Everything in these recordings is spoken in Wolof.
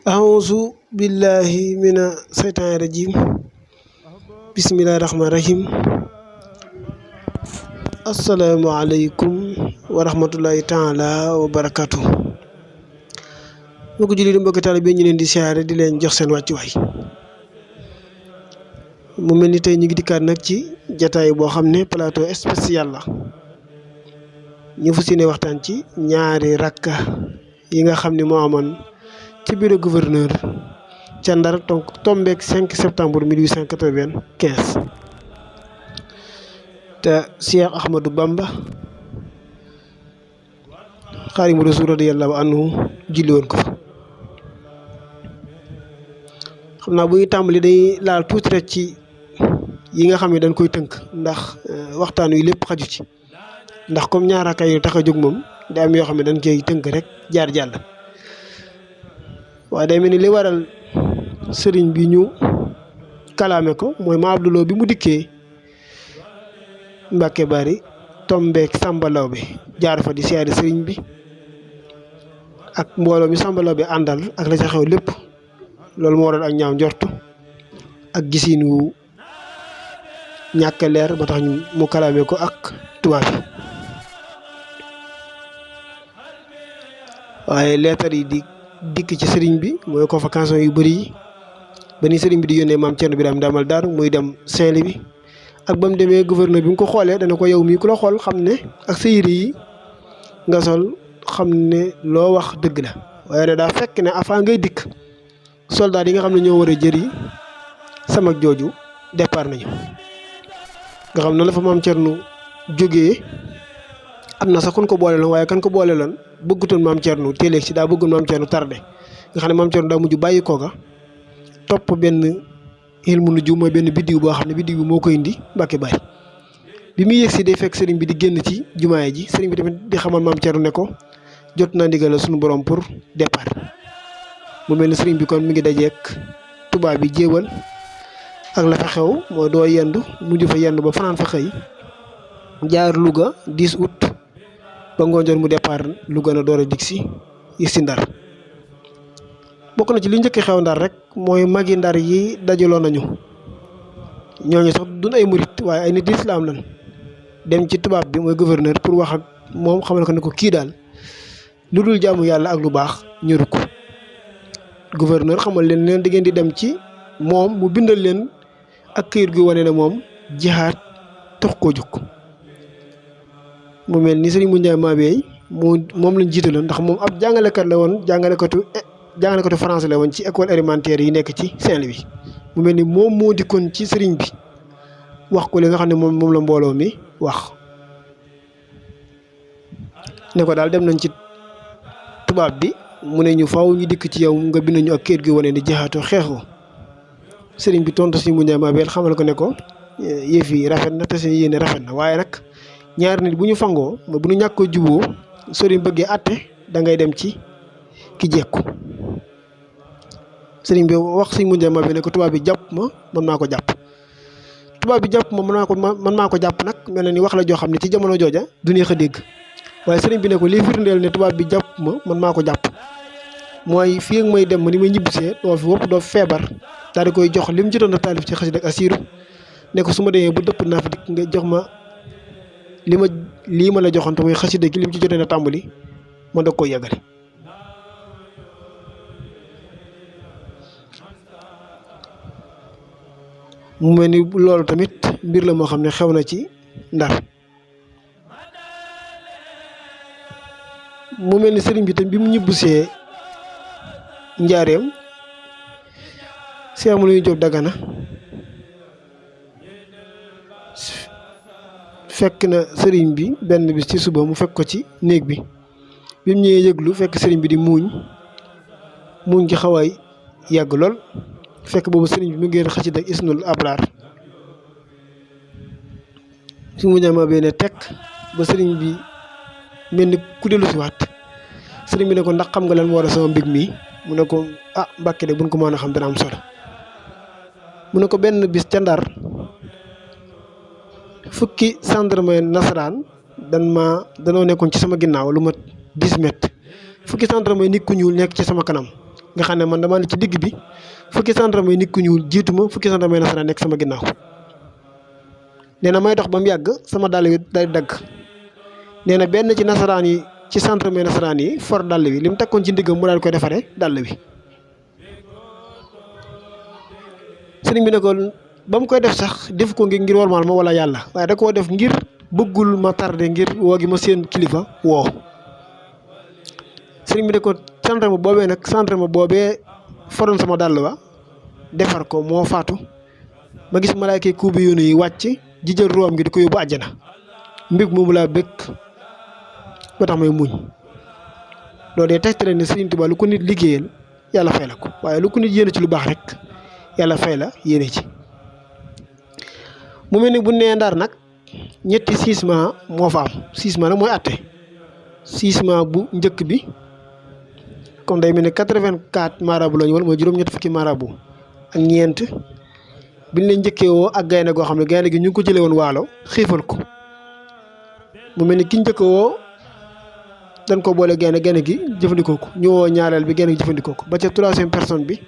A'udzu billahi mina seytaani rajim. Bismillahirrahmanirrahim. Assalamualaikum warahmatullahi taala wabarakatuh. Mbokk jullit mbokk taalibe ñu leen di siyaare di leen jox seen wàccuwaay. Mu mel ni tey ñu ngi dikkaat nag ci jataay boo xam ne plateau spécial la. ñu fas yéene waxtaan ci ñaari rakka yi nga xam ne moo amoon ci bureau gouverneur ca Ndar tombeek 5 septembre 1895 te Cheikh Ahmadou Bamba Xaadimu Rasuul radiyallahu anhu julli woon ko fa. xam naa bu ñu tàmbali day laal tuuti rek ci yi nga xam ne dañ koy tënk ndax waxtaan wi lépp xaju ci ndax comme ñaar rakka yi tax a jóg moom day am yoo xam ne dañ koy tënk rek jaar jàll. waaye day mel ni li waral sëriñ bi ñu kalaame ko mooy ma Abdouloo bi mu dikkee Mbàkke Bari tombeek sàmbalaw bi jaar fa di siyaare sëriñ bi ak mbooloo mi sàmbalaw bi àndal ak la ca xew lépp loolu moo waral ak ñaaw njortu ak gisiin wu ñàkk leer ba tax ñu mu kalaame ko ak tubaab bi. waaye leetar yi di dikk ci sëriñ bi mooy convocation yu bëri yi ba ni sëriñ bi di yónnee maam Thierno Birahim Ndamal Daaru muy dem Saint-Louis bi ak ba mu demee gouverneur bi mu ko xoolee dana ko yow mii ku la xool xam ne ak sa yére yi nga sol xam ne loo wax dëgg la. waaye nag daa fekk ne avant ngay dikk soldat yi nga xam ne ñoo war a jëri sama jooju départ nañu nga xam ne la fa maam Thierno jógee am na sax kon ko boole loon waaye kan ko boole loon bëggutoon maam Thierno téeléeg si daa bëggoon maam Thierno tardé nga xam ne maam Thierno daa mujj bàyyi kooga topp benn ilmu nujum mooy benn biddiw boo xam ne biddiw bi moo koy indi Mbàkke Bari bi muy yëg si day fekk sëriñ bi di génn ci jumaay ji sëriñ bi tamit di xamal maam Thierno ne ko jot naa ndigal suñu borom pour départ. mu mel ni sëriñ bi kon mi ngi dajeek tubaab bi jéewal ak la fa xew mooy doo yendu mujj fa yendu ba fanaan fa xëy jaar Louga 10 août ba ngoon jot mu départ Louga na door a dig si yëg si Ndar. bokk na ci li njëkk xew Ndar rek mooy magi Ndar yi dajaloo nañu ñooñu sax duñ ay murit waaye ay nit lislaam lan dem ci tubaab bi mooy gouverneur pour wax ak moom xamal ko ne ko kii daal lu dul jaamu yàlla ak lu baax ñëru ko. gouverneur xamal leen di ngeen di dem ci moom mu bindal leen ak këyit gu wane ne moom jihaad tax koo jóg. mu mel ni Serigne Moundiaye Mabéye moom lañ jiitaloon ndax moom ab jàngalekat la woon jàngalekatu français la woon ci école élémentaire yi nekk ci Saint-Louis. mu mel ni moom moo dikkoon ci Serigne bi wax ko li nga xam ne moom la mbooloo mi wax ne ko daal dem nañ ci tubaab bi mu ne ñu faaw ñu dikk ci yow nga bind ñu ak kayit gi wane ni jihaatoo xeexoo. Serigne bi tontu Serigne Moundiaye Mabéye xamal ko ne ko yëf yi rafet na te seen yéene rafet na waaye nag ñaari nit bu ñu fangoo bu ñu ñàkk a juboo sëriñ bëggee àtte da ngay dem ci ki jekku. sëriñ bi wax Serigne Moundiaye Mabéye ne ko tubaab bi jàpp ma mën maa ko jàpp. tubaab bi jàpp ma mën maa ko jàpp nag mel na ni wax la joo xam ne ci jamono jooja du neex a dégg waaye sëriñ bi ne ko lii firndeel ne tubaab bi jàpp ma mën maa ko jàpp mooy fii ak may dem ma ni may ñibbisee doo fi wopp doo feebar daal di koy jox lim ci doon taalif ci xasida ak asiiru ne ko su ma demee bu dëpp naa fi dikk nga jox ma lii ma la joxoon te mooy xasida gi lim ci jotee na tàmbali ma doog koy yàggale. mu mel ni loolu tamit mbir la moo xam ne xew na ci Ndar. mu mel ni sëriñ bi tam bi mu ñibbisee njaareem Cheikh Mouhamadou Diop Dagana fekk na sëriñ bi benn bis ci suba mu fekk ko ci néeg bi mu ñëwee yëglu fekk sëriñ bi di muuñ gi xaw a yàgg lool fekk boobu sëriñ bi mu ngi xasida ak Isnul Abraar. su mu ñaama benn tekk ba sëriñ bi mel ni ku dellu si waat sëriñ bi ne ko ndax xam nga lan moo war a sama mbég mi mu ne ko ah Mbàkke de buñ ko mën a xam dana am solo. mu ne ko benn bis ca Ndar fukki gendarme nasaraan danoo nekkoon ci sama ginnaaw lu ma 10 mètres fukki gendarme nit ku ñuul nekk ci sama kanam nga xam ne man damaa ne ci digg bi fukki gendarme yi nit ku ñuul jiitu ma fukki gendarme yi nasaraan nekk sama ginnaaw nee na may dox ba mu yàgg sama dàll wi day dagg nee na benn ci nasaraan yi ci gendarme nasaraan yi for dàll wi li mu takkoon ci ndiggam mu daal koy defaree dàll wi sëriñ bi ne ko ba mu koy def sax def ko ngir wormaal ma wala yàlla waaye da koo def ngir bëggul ma tardé ngir woo gi ma seen kilifa woo sëriñ bi ne ko gendarme boobee nag gendarme boobee foroon sama dàll wa defar ko moo faatu ma gis malaaka kuubi yoonu yi wàcc ji jël room gi di ko yóbbu àjjana mbég moomu laa bëgg ba tax may muñ loolu dee tegtale ne Sëriñ Tuubaa lu ko nit liggéeyal yàlla fay la ko waaye lu ko nit yéene ci lu baax rek yàlla fay la yéene ci mu mel ni bu nee Ndar nag ñetti sisement moo fa am sisement nag mooy àtte sisement bu njëkk bi comme day mel ne 84 marabu lañu wala mooy juróom-ñett fukki marabu ak ñeent biñ leen njëkkee woo ak gaynde goo xam ne gaynde gi ñu ngi ko jëlee woon waalo xiifal ko mu mel ni ki njëkk woo dañ ko boole gaynde gi jëfandikoo ko ñu woo ñaareel bi gaynde gi jëfandikoo ko ba ca troisième personne bi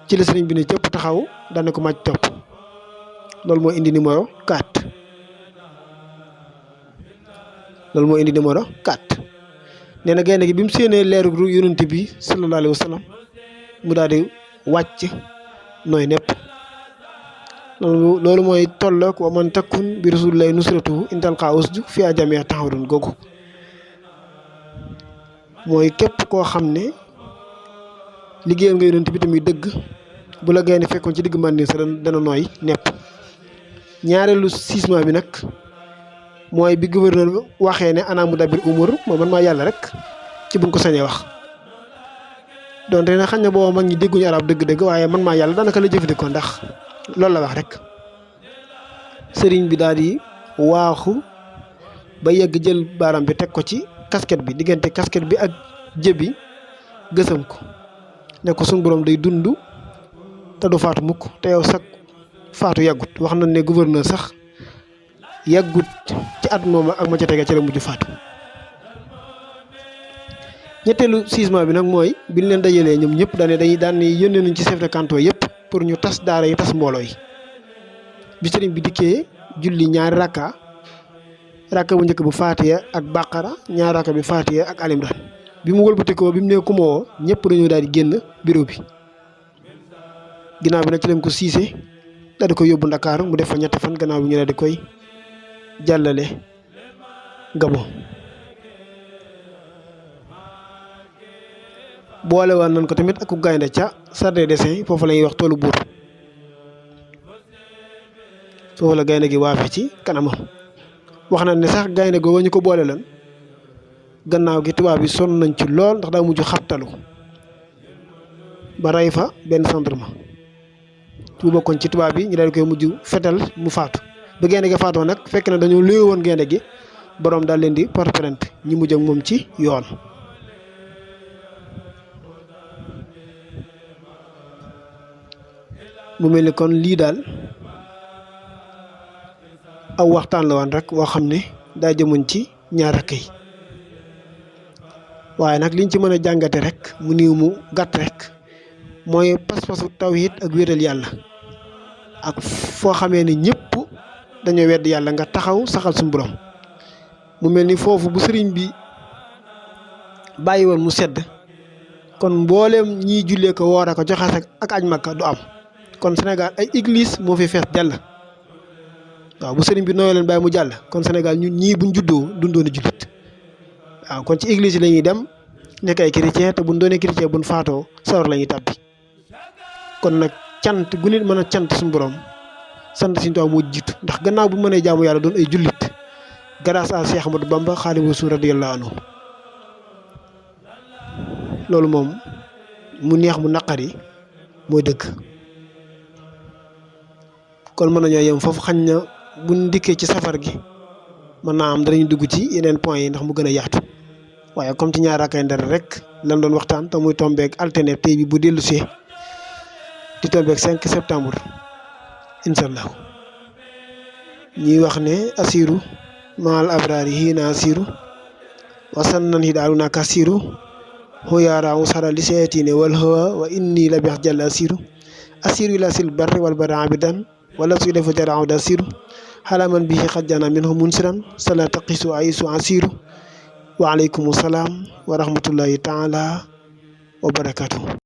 ci la sëriñ bi ne cëpp taxaw daan ko màcc topp loolu moo indi numéro 4 loolu moo indi numéro 4 nee na gaynde gi bi mu séenee leeru yonent bi sallallahu alayhi wa sallam mu daal di wàcc nooy nepp loolu mooy tolloog wa man takkun bi rasulillahi nusratuhu intal xaa usju fi a jamee taxawrun googu mooy képp koo xam ne liggéeyal nga yonent bi tamit dëgg bu la gaynde fekkoon ci digg màndin sa dana nooy nepp ñaareelu sisement bi nag mooy bi gouverneur waxee ne ana mu dabir umur mooy man maa yàlla rek ci buñ ko sañee wax donte ne xañ na booba mag ñi dégguñu arab dëgg-dëgg waaye man maa yàlla daanaka la jëfandikoo ndax loolu la wax rek sëriñ bi daal di waaxu ba yegg jël baaraam bi teg ko ci casquette bi diggante casquette bi ak jëbi gësam ko ne ko suñu borom day dund te du faatu mukk te yow sax faatu yàggut wax nañ ne gouverneur sax yàggut ci at moom ak ma ca tege ci la mujj faatu ñetteelu sisement bi nag mooy biñ leen dajalee ñoom ñëpp daan ne yónnee nañ ci chef de canton yëpp pour ñu tas daara yi tas mbooloo yi bi sëriñ bi dikkee julli ñaari rakka bu njëkk bu Faatiya ak Baqara ñaari rakka bi Faatiya ak Al Imran bi mu wëlbatikoo bi mu nee ku ma woo ñëpp dañoo daal di génn bureau bi ginnaaw bi nag ci lañ ko siise daal di koy yóbbu Ndakaaru mu def fa ñetti fan gannaaw bi ñu daal di koy jàllale Gabon boole woon nañ ko tamit ak ku gaynde ca Sardin dessin foofu la ñuy wax toolu buur foofu la gaynde gi waafe ci kanamam wax nañ ne sax gaynde googu ñu ko boole lan gannaaw gi tubaab bi sonn nañ ci lool ndax daa mujj xabtalu ba rey fa benn gendarme bu bokkoon ci tubaab bi ñu daal di koy mujj fetal mu faatu ba gaynde gi faatoo nag fekk na dañoo luye woon gaynde gi boroom daal leen di porte plainte ñi mujj ak moom ci yoon mu mel ni kon lii daal aw waxtaan la woon rek woo xam ne daa jëmoon ci ñaar rakk yi waaye nag liñ ci mën a jàngate rek mu niiw mu gàtt rek mooy pas-pasu tawhid ak wéetal yàlla ak foo xamee ne ñëpp dañoo wedd yàlla nga taxaw saxal suñu borom mu mel ni foofu bu sëriñ bi bàyyi woon mu sedd kon mbooleem ñiy jullee ko woor ko joxe ak aj Makka du am kon Sénégal ay église moo fi fees jàll waaw bu sëriñ bi nooyoo leen bàyyi mu jàll kon Sénégal ñun ñii buñ juddoo dundoon a jullit waaw kon ci église la ñuy dem nekk ay chrétien te buñ doonee chrétien buñ faatoo sawar la ñuy tàbbi kon nag cant gu nit mën a cant suñu borom sant Sëriñ Tuubaa moo jiitu ndax gannaaw bu mënee jaamu yàlla doon ay jullit grâce à Cheikh Ahmadou Bamba Xaadimu Rasuul radiyallaahu anhu loolu moom mu neex mu naqari mooy dëgg kon mën nañoo yem foofu xañ na buñ dikkee ci safar gi mën naa am danañ dugg ci yeneen points yi ndax mu gën a yaatu waaye comme ci ñaar rakkay Ndar rek lan doon waxtaan te muy tombeek alterné tey bi bu dellu see di tombeek 5 septembre incha allah ñuy wax ne asiru maal abraari hiina asiru wasan nan hi daalu naa kasiru huyara usara li sayatine wal hawa wa inni la bih jalla asiru ila sil barri wal barri abidan wala su defu jara awda asiru halaman bihi khajjana minhu munsiran sala taqisu aisu asiru wa alaykum assalam wa rahmatullahi ta'ala wa barakatuh.